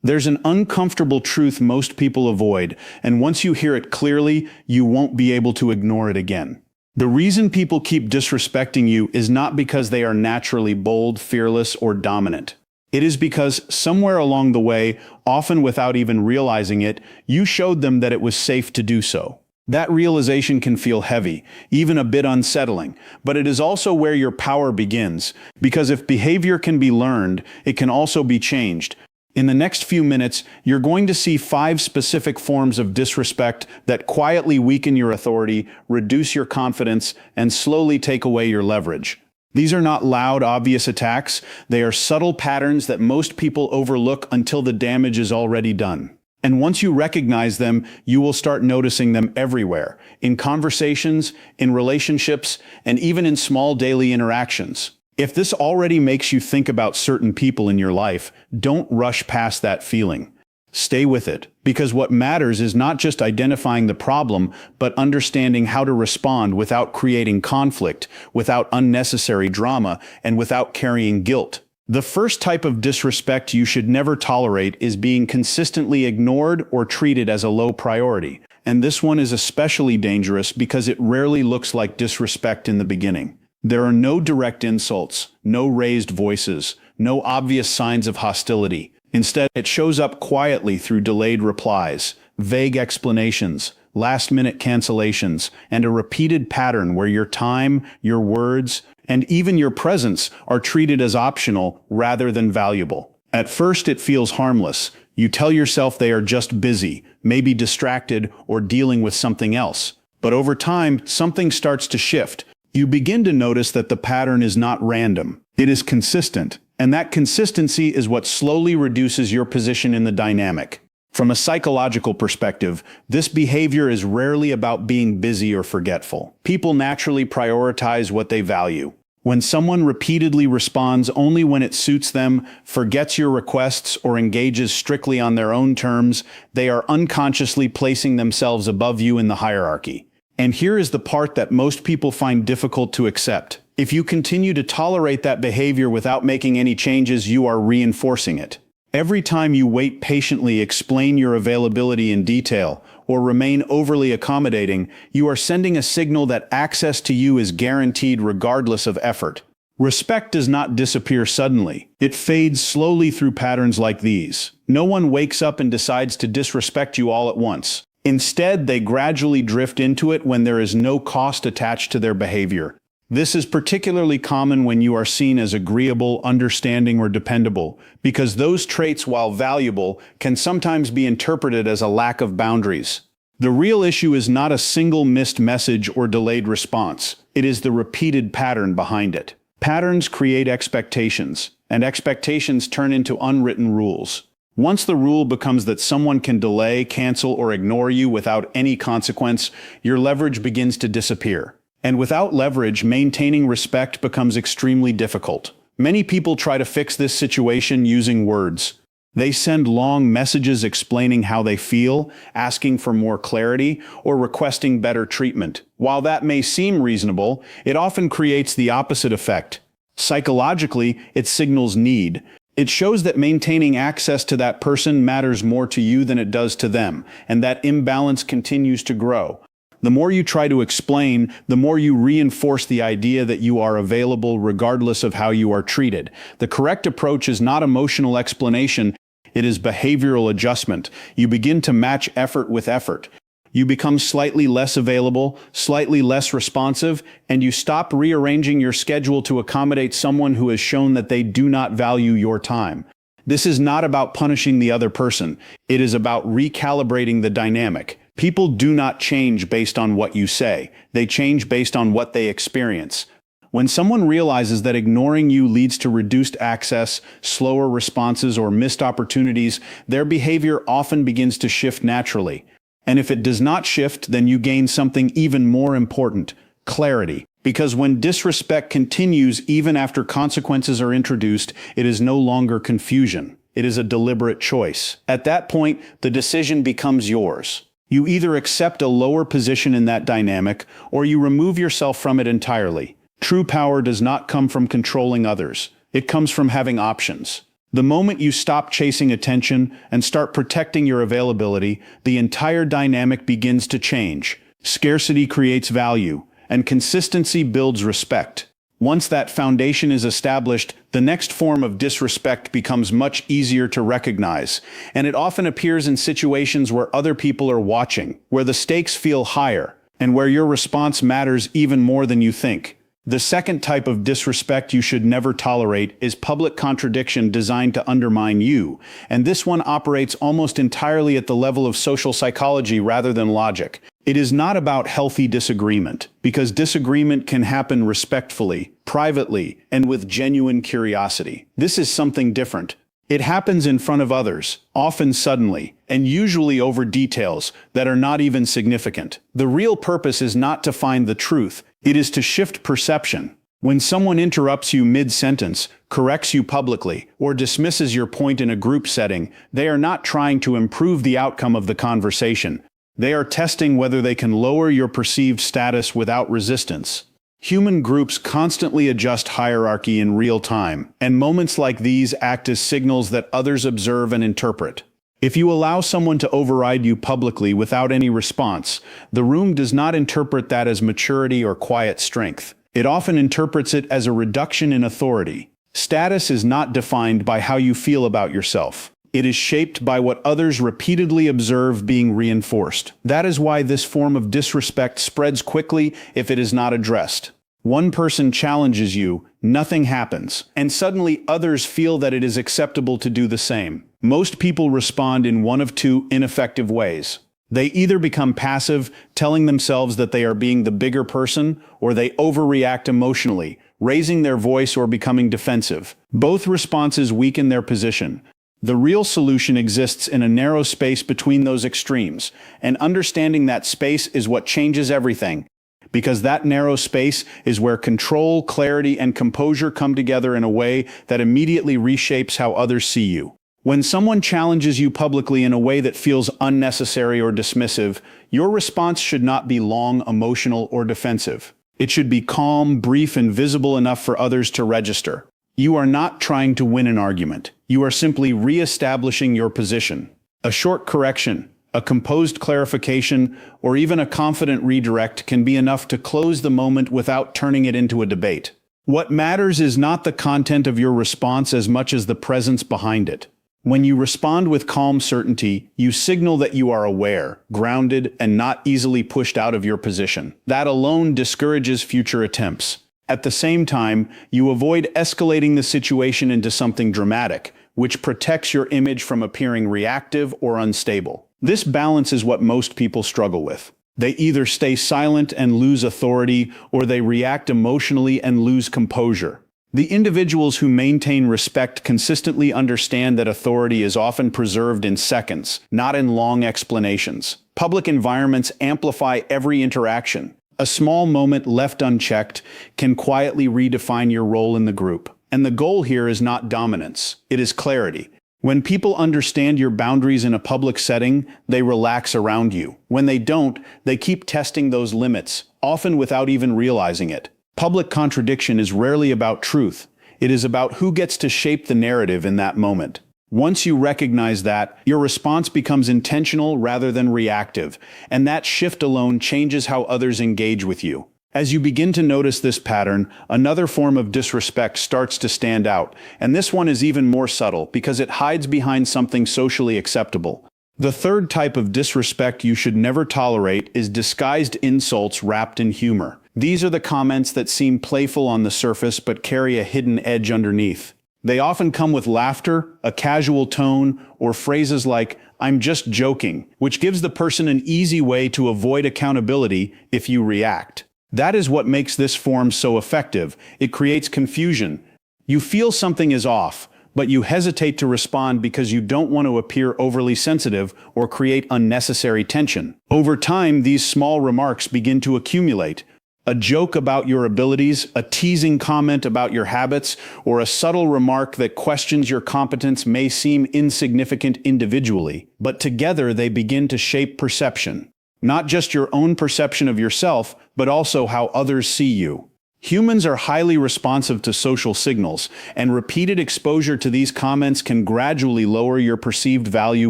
There's an uncomfortable truth most people avoid, and once you hear it clearly, you won't be able to ignore it again. The reason people keep disrespecting you is not because they are naturally bold, fearless, or dominant. It is because somewhere along the way, often without even realizing it, you showed them that it was safe to do so. That realization can feel heavy, even a bit unsettling, but it is also where your power begins, because if behavior can be learned, it can also be changed. In the next few minutes, you're going to see 5 specific forms of disrespect that quietly weaken your authority, reduce your confidence, and slowly take away your leverage. These are not loud, obvious attacks. They are subtle patterns that most people overlook until the damage is already done. And once you recognize them, you will start noticing them everywhere, in conversations, in relationships, and even in small daily interactions. If this already makes you think about certain people in your life, don't rush past that feeling. Stay with it, because what matters is not just identifying the problem, but understanding how to respond without creating conflict, without unnecessary drama, and without carrying guilt. The first type of disrespect you should never tolerate is being consistently ignored or treated as a low priority. And this one is especially dangerous because it rarely looks like disrespect in the beginning. There are no direct insults, no raised voices, no obvious signs of hostility. Instead, it shows up quietly through delayed replies, vague explanations, last-minute cancellations, and a repeated pattern where your time, your words, and even your presence are treated as optional rather than valuable. At first, it feels harmless. You tell yourself they are just busy, maybe distracted, or dealing with something else. But over time, something starts to shift. You begin to notice that the pattern is not random. It is consistent, and that consistency is what slowly reduces your position in the dynamic. From a psychological perspective, this behavior is rarely about being busy or forgetful. People naturally prioritize what they value. When someone repeatedly responds only when it suits them, forgets your requests, or engages strictly on their own terms, they are unconsciously placing themselves above you in the hierarchy. And here is the part that most people find difficult to accept. If you continue to tolerate that behavior without making any changes, you are reinforcing it. Every time you wait patiently, explain your availability in detail, or remain overly accommodating, you are sending a signal that access to you is guaranteed regardless of effort. Respect does not disappear suddenly. It fades slowly through patterns like these. No one wakes up and decides to disrespect you all at once. Instead, they gradually drift into it when there is no cost attached to their behavior. This is particularly common when you are seen as agreeable, understanding, or dependable, because those traits, while valuable, can sometimes be interpreted as a lack of boundaries. The real issue is not a single missed message or delayed response. It is the repeated pattern behind it. Patterns create expectations, and expectations turn into unwritten rules. Once the rule becomes that someone can delay, cancel, or ignore you without any consequence, your leverage begins to disappear. And without leverage, maintaining respect becomes extremely difficult. Many people try to fix this situation using words. They send long messages explaining how they feel, asking for more clarity, or requesting better treatment. While that may seem reasonable, it often creates the opposite effect. Psychologically, it signals need. It shows that maintaining access to that person matters more to you than it does to them, and that imbalance continues to grow. The more you try to explain, the more you reinforce the idea that you are available regardless of how you are treated. The correct approach is not emotional explanation, it is behavioral adjustment. You begin to match effort with effort. You become slightly less available, slightly less responsive, and you stop rearranging your schedule to accommodate someone who has shown that they do not value your time. This is not about punishing the other person. It is about recalibrating the dynamic. People do not change based on what you say. They change based on what they experience. When someone realizes that ignoring you leads to reduced access, slower responses, or missed opportunities, their behavior often begins to shift naturally. And if it does not shift, then you gain something even more important: clarity. Because when disrespect continues even after consequences are introduced, it is no longer confusion. It is a deliberate choice. At that point, the decision becomes yours. You either accept a lower position in that dynamic, or you remove yourself from it entirely. True power does not come from controlling others. It comes from having options. The moment you stop chasing attention and start protecting your availability, the entire dynamic begins to change. Scarcity creates value, and consistency builds respect. Once that foundation is established, the next form of disrespect becomes much easier to recognize, and it often appears in situations where other people are watching, where the stakes feel higher, and where your response matters even more than you think. The second type of disrespect you should never tolerate is public contradiction designed to undermine you, and this one operates almost entirely at the level of social psychology rather than logic. It is not about healthy disagreement, because disagreement can happen respectfully, privately, and with genuine curiosity. This is something different. It happens in front of others, often suddenly, and usually over details that are not even significant. The real purpose is not to find the truth, it is to shift perception. When someone interrupts you mid-sentence, corrects you publicly, or dismisses your point in a group setting, they are not trying to improve the outcome of the conversation. They are testing whether they can lower your perceived status without resistance. Human groups constantly adjust hierarchy in real time, and moments like these act as signals that others observe and interpret. If you allow someone to override you publicly without any response, the room does not interpret that as maturity or quiet strength. It often interprets it as a reduction in authority. Status is not defined by how you feel about yourself. It is shaped by what others repeatedly observe being reinforced. That is why this form of disrespect spreads quickly if it is not addressed. One person challenges you, nothing happens, and suddenly others feel that it is acceptable to do the same. Most people respond in one of two ineffective ways. They either become passive, telling themselves that they are being the bigger person, or they overreact emotionally, raising their voice or becoming defensive. Both responses weaken their position. The real solution exists in a narrow space between those extremes, and understanding that space is what changes everything, because that narrow space is where control, clarity, and composure come together in a way that immediately reshapes how others see you. When someone challenges you publicly in a way that feels unnecessary or dismissive, your response should not be long, emotional, or defensive. It should be calm, brief, and visible enough for others to register. You are not trying to win an argument. You are simply re-establishing your position. A short correction, a composed clarification, or even a confident redirect can be enough to close the moment without turning it into a debate. What matters is not the content of your response as much as the presence behind it. When you respond with calm certainty, you signal that you are aware, grounded, and not easily pushed out of your position. That alone discourages future attempts. At the same time, you avoid escalating the situation into something dramatic, which protects your image from appearing reactive or unstable. This balance is what most people struggle with. They either stay silent and lose authority, or they react emotionally and lose composure. The individuals who maintain respect consistently understand that authority is often preserved in seconds, not in long explanations. Public environments amplify every interaction. A small moment left unchecked can quietly redefine your role in the group. And the goal here is not dominance, it is clarity. When people understand your boundaries in a public setting, they relax around you. When they don't, they keep testing those limits, often without even realizing it. Public contradiction is rarely about truth. It is about who gets to shape the narrative in that moment. Once you recognize that, your response becomes intentional rather than reactive, and that shift alone changes how others engage with you. As you begin to notice this pattern, another form of disrespect starts to stand out, and this one is even more subtle because it hides behind something socially acceptable. The third type of disrespect you should never tolerate is disguised insults wrapped in humor. These are the comments that seem playful on the surface but carry a hidden edge underneath. They often come with laughter, a casual tone, or phrases like, "I'm just joking," which gives the person an easy way to avoid accountability if you react. That is what makes this form so effective. It creates confusion. You feel something is off, but you hesitate to respond because you don't want to appear overly sensitive or create unnecessary tension. Over time, these small remarks begin to accumulate. A joke about your abilities, a teasing comment about your habits, or a subtle remark that questions your competence may seem insignificant individually, but together they begin to shape perception. Not just your own perception of yourself, but also how others see you. Humans are highly responsive to social signals, and repeated exposure to these comments can gradually lower your perceived value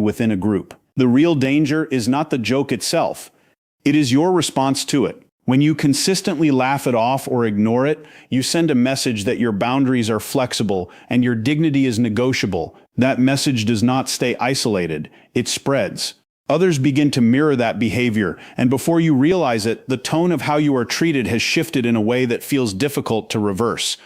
within a group. The real danger is not the joke itself. It is your response to it. When you consistently laugh it off or ignore it, you send a message that your boundaries are flexible and your dignity is negotiable. That message does not stay isolated, it spreads. Others begin to mirror that behavior, and before you realize it, the tone of how you are treated has shifted in a way that feels difficult to reverse.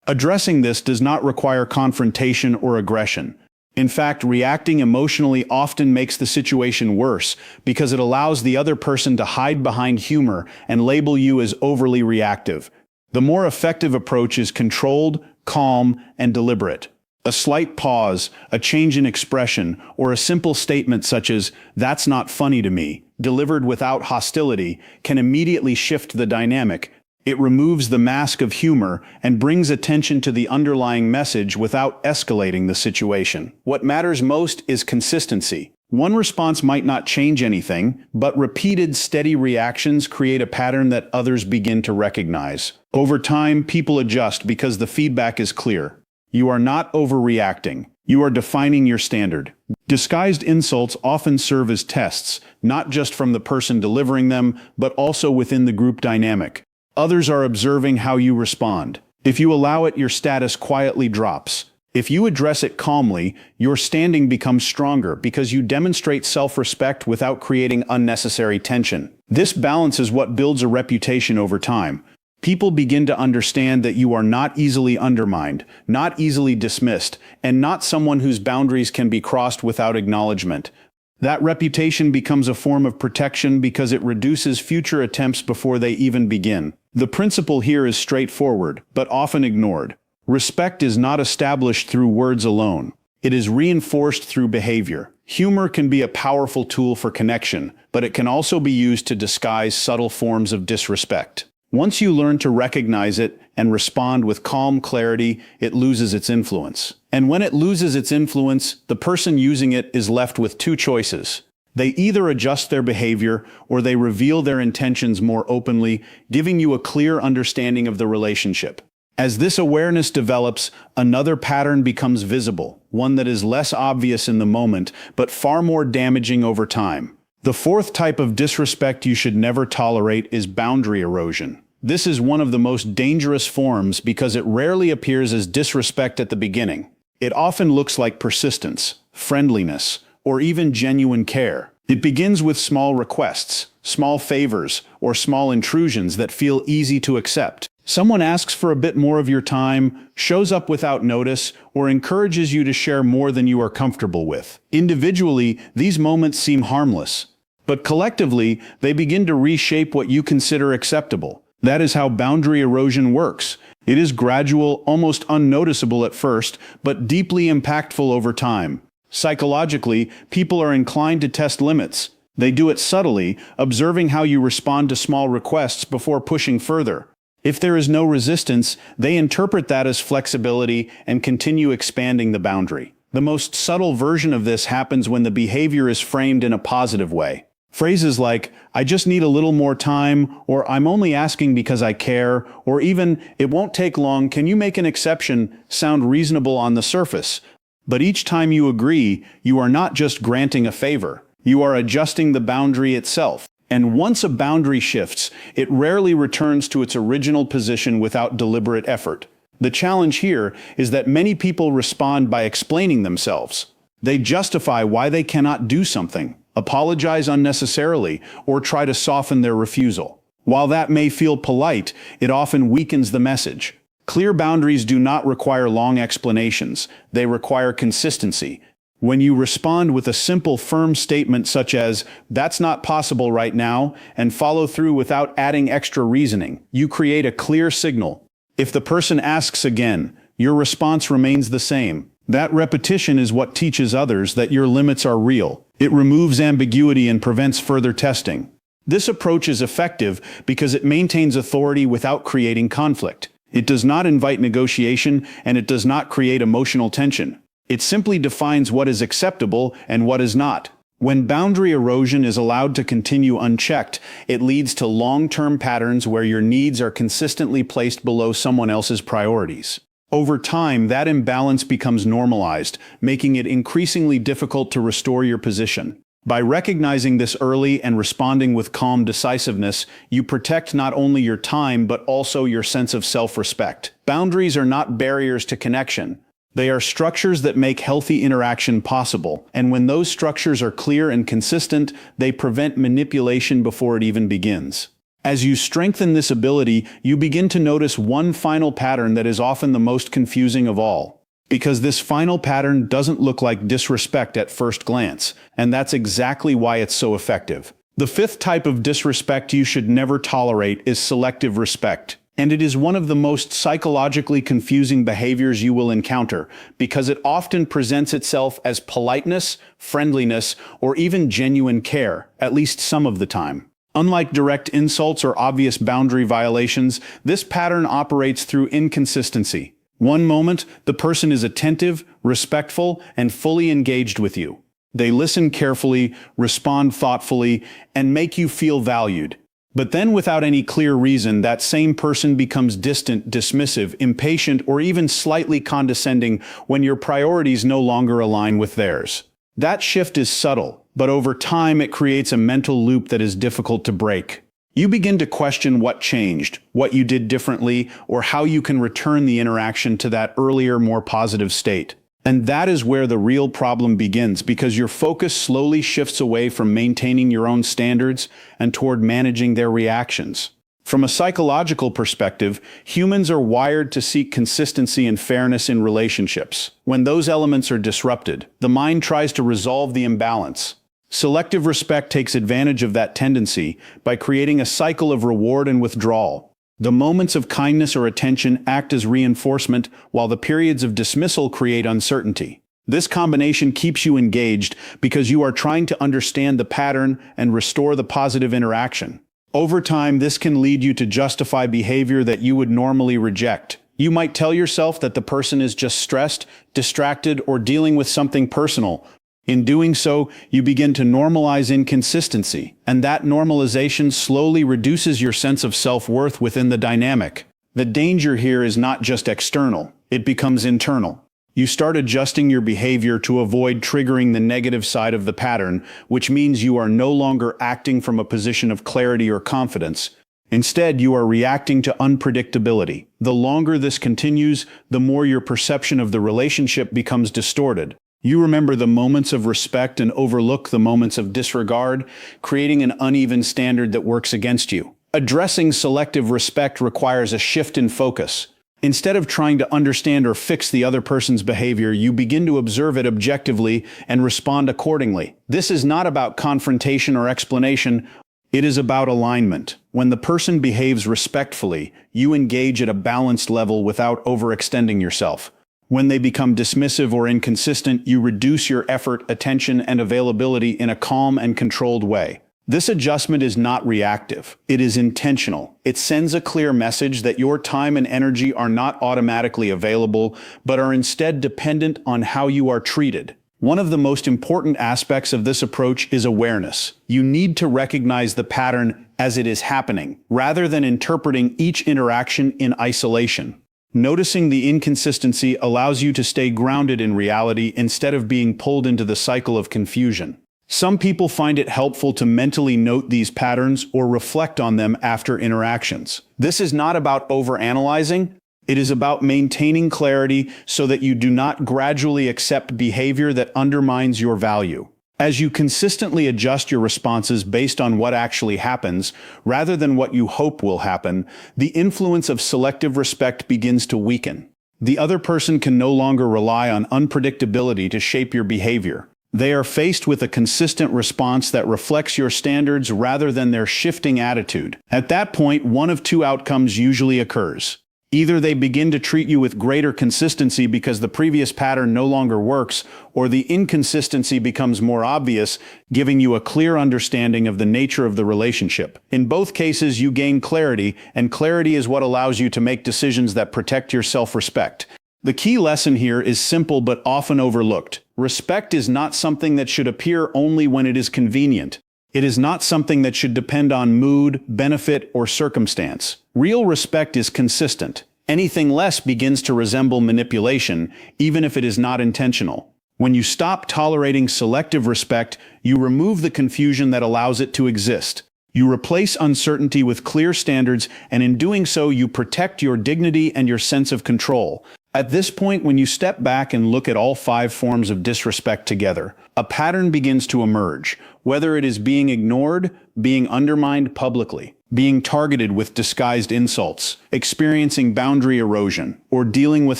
Addressing this does not require confrontation or aggression. In fact, reacting emotionally often makes the situation worse because it allows the other person to hide behind humor and label you as overly reactive. The more effective approach is controlled, calm, and deliberate. A slight pause, a change in expression, or a simple statement such as, "That's not funny to me," delivered without hostility, can immediately shift the dynamic. It removes the mask of humor and brings attention to the underlying message without escalating the situation. What matters most is consistency. One response might not change anything, but repeated, steady reactions create a pattern that others begin to recognize. Over time, people adjust because the feedback is clear. You are not overreacting. You are defining your standard. Disguised insults often serve as tests, not just from the person delivering them, but also within the group dynamic. Others are observing how you respond. If you allow it, your status quietly drops. If you address it calmly, your standing becomes stronger because you demonstrate self-respect without creating unnecessary tension. This balance is what builds a reputation over time. People begin to understand that you are not easily undermined, not easily dismissed, and not someone whose boundaries can be crossed without acknowledgement. That reputation becomes a form of protection because it reduces future attempts before they even begin. The principle here is straightforward, but often ignored. Respect is not established through words alone. It is reinforced through behavior. Humor can be a powerful tool for connection, but it can also be used to disguise subtle forms of disrespect. Once you learn to recognize it and respond with calm clarity, it loses its influence. And when it loses its influence, the person using it is left with two choices. They either adjust their behavior or they reveal their intentions more openly, giving you a clear understanding of the relationship. As this awareness develops, another pattern becomes visible, one that is less obvious in the moment, but far more damaging over time. The fourth type of disrespect you should never tolerate is boundary erosion. This is one of the most dangerous forms because it rarely appears as disrespect at the beginning. It often looks like persistence, friendliness, or even genuine care. It begins with small requests, small favors, or small intrusions that feel easy to accept. Someone asks for a bit more of your time, shows up without notice, or encourages you to share more than you are comfortable with. Individually, these moments seem harmless, but collectively, they begin to reshape what you consider acceptable. That is how boundary erosion works. It is gradual, almost unnoticeable at first, but deeply impactful over time. Psychologically, people are inclined to test limits. They do it subtly, observing how you respond to small requests before pushing further. If there is no resistance, they interpret that as flexibility and continue expanding the boundary. The most subtle version of this happens when the behavior is framed in a positive way. Phrases like, "I just need a little more time," or "I'm only asking because I care," or even, "It won't take long, can you make an exception," sound reasonable on the surface. But each time you agree, you are not just granting a favor. You are adjusting the boundary itself. And once a boundary shifts, it rarely returns to its original position without deliberate effort. The challenge here is that many people respond by explaining themselves. They justify why they cannot do something, apologize unnecessarily, or try to soften their refusal. While that may feel polite, it often weakens the message. Clear boundaries do not require long explanations. They require consistency. When you respond with a simple, firm statement such as, "That's not possible right now," and follow through without adding extra reasoning, you create a clear signal. If the person asks again, your response remains the same. That repetition is what teaches others that your limits are real. It removes ambiguity and prevents further testing. This approach is effective because it maintains authority without creating conflict. It does not invite negotiation, and it does not create emotional tension. It simply defines what is acceptable and what is not. When boundary erosion is allowed to continue unchecked, it leads to long-term patterns where your needs are consistently placed below someone else's priorities. Over time, that imbalance becomes normalized, making it increasingly difficult to restore your position. By recognizing this early and responding with calm decisiveness, you protect not only your time but also your sense of self-respect. Boundaries are not barriers to connection. They are structures that make healthy interaction possible, and when those structures are clear and consistent, they prevent manipulation before it even begins. As you strengthen this ability, you begin to notice one final pattern that is often the most confusing of all. Because this final pattern doesn't look like disrespect at first glance, and that's exactly why it's so effective. The fifth type of disrespect you should never tolerate is selective respect. And it is one of the most psychologically confusing behaviors you will encounter, because it often presents itself as politeness, friendliness, or even genuine care, at least some of the time. Unlike direct insults or obvious boundary violations, this pattern operates through inconsistency. One moment, the person is attentive, respectful, and fully engaged with you. They listen carefully, respond thoughtfully, and make you feel valued. But then, without any clear reason, that same person becomes distant, dismissive, impatient, or even slightly condescending when your priorities no longer align with theirs. That shift is subtle, but over time it creates a mental loop that is difficult to break. You begin to question what changed, what you did differently, or how you can return the interaction to that earlier, more positive state. And that is where the real problem begins, because your focus slowly shifts away from maintaining your own standards and toward managing their reactions. From a psychological perspective, humans are wired to seek consistency and fairness in relationships. When those elements are disrupted, the mind tries to resolve the imbalance. Selective respect takes advantage of that tendency by creating a cycle of reward and withdrawal. The moments of kindness or attention act as reinforcement, while the periods of dismissal create uncertainty. This combination keeps you engaged because you are trying to understand the pattern and restore the positive interaction. Over time, this can lead you to justify behavior that you would normally reject. You might tell yourself that the person is just stressed, distracted, or dealing with something personal. In doing so, you begin to normalize inconsistency, and that normalization slowly reduces your sense of self-worth within the dynamic. The danger here is not just external, it becomes internal. You start adjusting your behavior to avoid triggering the negative side of the pattern, which means you are no longer acting from a position of clarity or confidence. Instead, you are reacting to unpredictability. The longer this continues, the more your perception of the relationship becomes distorted. You remember the moments of respect and overlook the moments of disregard, creating an uneven standard that works against you. Addressing selective respect requires a shift in focus. Instead of trying to understand or fix the other person's behavior, you begin to observe it objectively and respond accordingly. This is not about confrontation or explanation. It is about alignment. When the person behaves respectfully, you engage at a balanced level without overextending yourself. When they become dismissive or inconsistent, you reduce your effort, attention, and availability in a calm and controlled way. This adjustment is not reactive. It is intentional. It sends a clear message that your time and energy are not automatically available, but are instead dependent on how you are treated. One of the most important aspects of this approach is awareness. You need to recognize the pattern as it is happening, rather than interpreting each interaction in isolation. Noticing the inconsistency allows you to stay grounded in reality instead of being pulled into the cycle of confusion. Some people find it helpful to mentally note these patterns or reflect on them after interactions. This is not about overanalyzing. It is about maintaining clarity so that you do not gradually accept behavior that undermines your value. As you consistently adjust your responses based on what actually happens, rather than what you hope will happen, the influence of selective respect begins to weaken. The other person can no longer rely on unpredictability to shape your behavior. They are faced with a consistent response that reflects your standards rather than their shifting attitude. At that point, one of two outcomes usually occurs. Either they begin to treat you with greater consistency because the previous pattern no longer works, or the inconsistency becomes more obvious, giving you a clear understanding of the nature of the relationship. In both cases, you gain clarity, and clarity is what allows you to make decisions that protect your self-respect. The key lesson here is simple but often overlooked. Respect is not something that should appear only when it is convenient. It is not something that should depend on mood, benefit, or circumstance. Real respect is consistent. Anything less begins to resemble manipulation, even if it is not intentional. When you stop tolerating selective respect, you remove the confusion that allows it to exist. You replace uncertainty with clear standards, and in doing so, you protect your dignity and your sense of control. At this point, when you step back and look at all 5 forms of disrespect together, a pattern begins to emerge, whether it is being ignored, being undermined publicly, being targeted with disguised insults, experiencing boundary erosion, or dealing with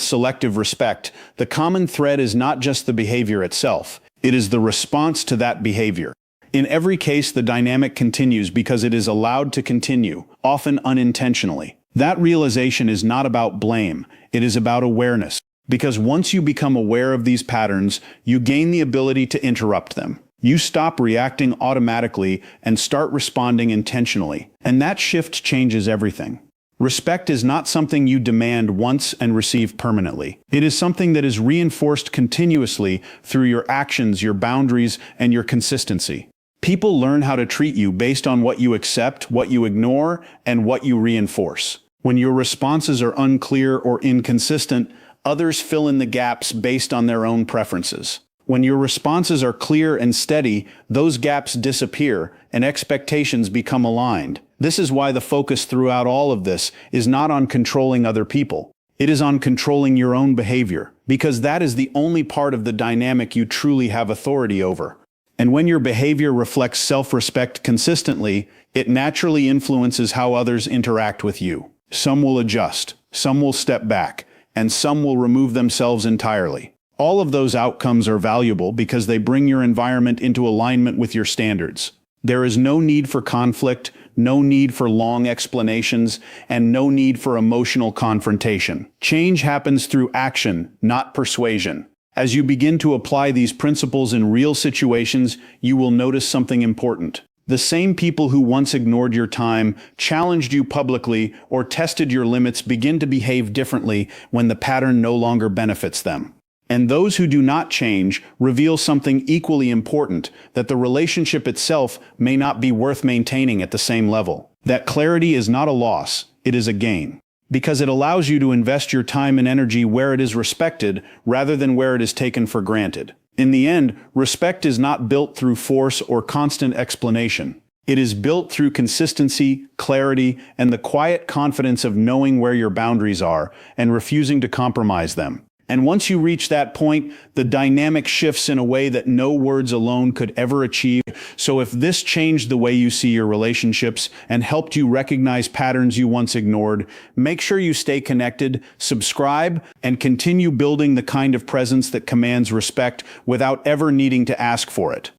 selective respect. The common thread is not just the behavior itself, it is the response to that behavior. In every case, the dynamic continues because it is allowed to continue, often unintentionally. That realization is not about blame, it is about awareness. Because once you become aware of these patterns, you gain the ability to interrupt them. You stop reacting automatically and start responding intentionally. And that shift changes everything. Respect is not something you demand once and receive permanently. It is something that is reinforced continuously through your actions, your boundaries, and your consistency. People learn how to treat you based on what you accept, what you ignore, and what you reinforce. When your responses are unclear or inconsistent, others fill in the gaps based on their own preferences. When your responses are clear and steady, those gaps disappear and expectations become aligned. This is why the focus throughout all of this is not on controlling other people. It is on controlling your own behavior, because that is the only part of the dynamic you truly have authority over. And when your behavior reflects self-respect consistently, it naturally influences how others interact with you. Some will adjust, some will step back, and some will remove themselves entirely. All of those outcomes are valuable because they bring your environment into alignment with your standards. There is no need for conflict, no need for long explanations, and no need for emotional confrontation. Change happens through action, not persuasion. As you begin to apply these principles in real situations, you will notice something important. The same people who once ignored your time, challenged you publicly, or tested your limits begin to behave differently when the pattern no longer benefits them. And those who do not change reveal something equally important, that the relationship itself may not be worth maintaining at the same level. That clarity is not a loss, it is a gain. Because it allows you to invest your time and energy where it is respected rather than where it is taken for granted. In the end, respect is not built through force or constant explanation. It is built through consistency, clarity, and the quiet confidence of knowing where your boundaries are and refusing to compromise them. And once you reach that point, the dynamic shifts in a way that no words alone could ever achieve. So if this changed the way you see your relationships and helped you recognize patterns you once ignored, make sure you stay connected, subscribe, and continue building the kind of presence that commands respect without ever needing to ask for it.